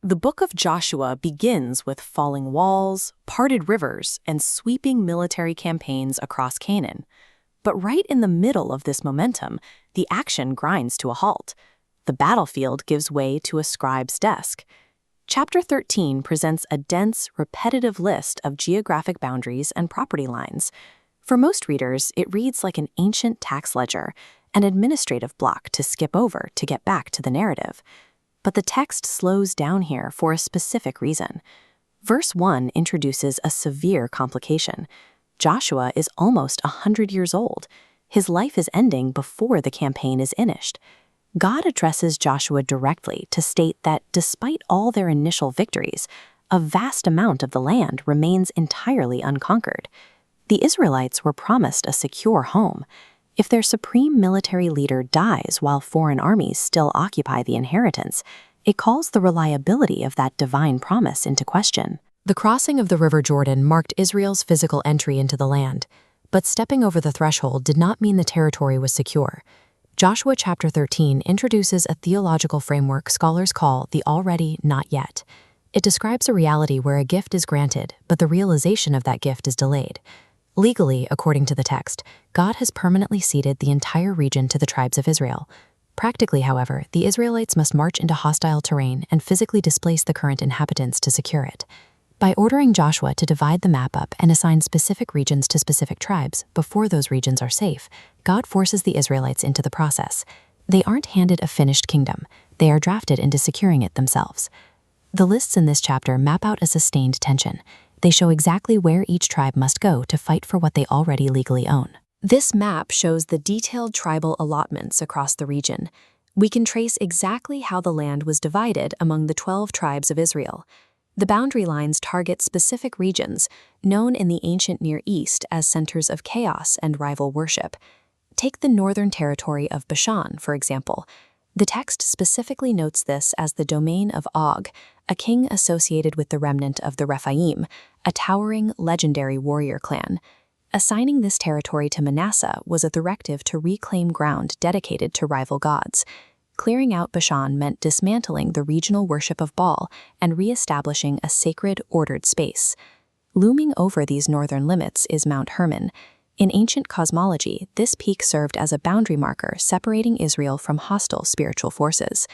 The book of Joshua begins with falling walls, parted rivers, and sweeping military campaigns across Canaan. But right in the middle of this momentum, the action grinds to a halt. The battlefield gives way to a scribe's desk. Chapter 13 presents a dense, repetitive list of geographic boundaries and property lines. For most readers, it reads like an ancient tax ledger, an administrative block to skip over to get back to the narrative. But the text slows down here for a specific reason. Verse 1 introduces a severe complication. Joshua is almost 100 years old. His life is ending before the campaign is finished. God addresses Joshua directly to state that despite all their initial victories, a vast amount of the land remains entirely unconquered. The Israelites were promised a secure home. If their supreme military leader dies while foreign armies still occupy the inheritance, it calls the reliability of that divine promise into question. The crossing of the River Jordan marked Israel's physical entry into the land, but stepping over the threshold did not mean the territory was secure. Joshua chapter 13 introduces a theological framework scholars call the already, not yet. It describes a reality where a gift is granted, but the realization of that gift is delayed. Legally, according to the text, God has permanently ceded the entire region to the tribes of Israel. Practically, however, the Israelites must march into hostile terrain and physically displace the current inhabitants to secure it. By ordering Joshua to divide the map up and assign specific regions to specific tribes before those regions are safe, God forces the Israelites into the process. They aren't handed a finished kingdom, they are drafted into securing it themselves. The lists in this chapter map out a sustained tension. They show exactly where each tribe must go to fight for what they already legally own. This map shows the detailed tribal allotments across the region. We can trace exactly how the land was divided among the 12 tribes of Israel. The boundary lines target specific regions, known in the ancient Near East as centers of chaos and rival worship. Take the northern territory of Bashan, for example. The text specifically notes this as the domain of Og, a king associated with the remnant of the Rephaim, a towering, legendary warrior clan. Assigning this territory to Manasseh was a directive to reclaim ground dedicated to rival gods. Clearing out Bashan meant dismantling the regional worship of Baal and re-establishing a sacred, ordered space. Looming over these northern limits is Mount Hermon. In ancient cosmology, this peak served as a boundary marker separating Israel from hostile spiritual forces.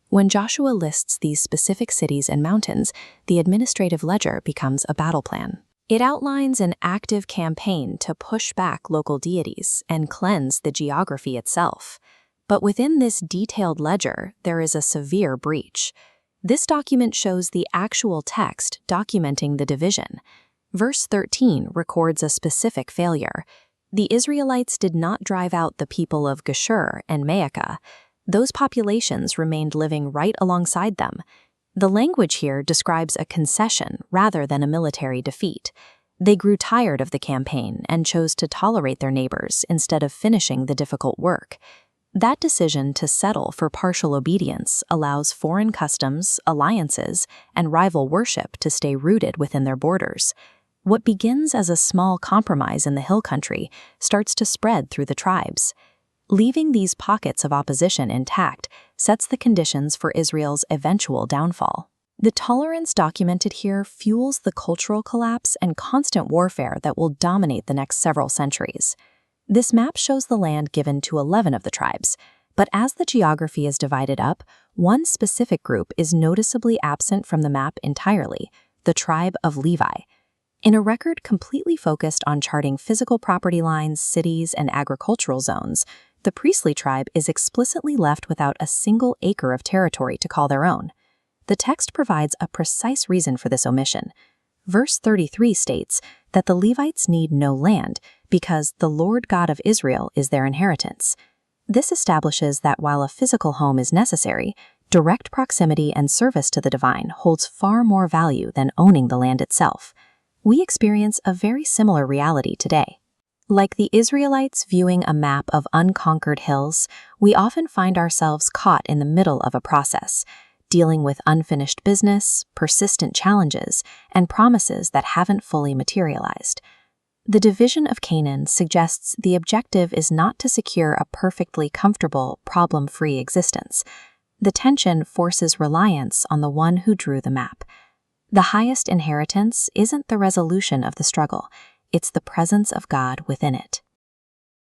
When Joshua lists these specific cities and mountains, the administrative ledger becomes a battle plan. It outlines an active campaign to push back local deities and cleanse the geography itself. But within this detailed ledger, there is a severe breach. This document shows the actual text documenting the division. Verse 13 records a specific failure. The Israelites did not drive out the people of Geshur and Manasseh. Those populations remained living right alongside them. The language here describes a concession rather than a military defeat. They grew tired of the campaign and chose to tolerate their neighbors instead of finishing the difficult work. That decision to settle for partial obedience allows foreign customs, alliances, and rival worship to stay rooted within their borders. What begins as a small compromise in the hill country starts to spread through the tribes. Leaving these pockets of opposition intact sets the conditions for Israel's eventual downfall. The tolerance documented here fuels the cultural collapse and constant warfare that will dominate the next several centuries. This map shows the land given to 11 of the tribes, but as the geography is divided up, one specific group is noticeably absent from the map entirely, the tribe of Levi. In a record completely focused on charting physical property lines, cities, and agricultural zones, the priestly tribe is explicitly left without a single acre of territory to call their own. The text provides a precise reason for this omission. Verse 33 states that the Levites need no land because the Lord God of Israel is their inheritance. This establishes that while a physical home is necessary, direct proximity and service to the divine holds far more value than owning the land itself. We experience a very similar reality today. Like the Israelites viewing a map of unconquered hills, we often find ourselves caught in the middle of a process, dealing with unfinished business, persistent challenges, and promises that haven't fully materialized. The division of Canaan suggests the objective is not to secure a perfectly comfortable, problem-free existence. The tension forces reliance on the one who drew the map. The highest inheritance isn't the resolution of the struggle, it's the presence of God within it.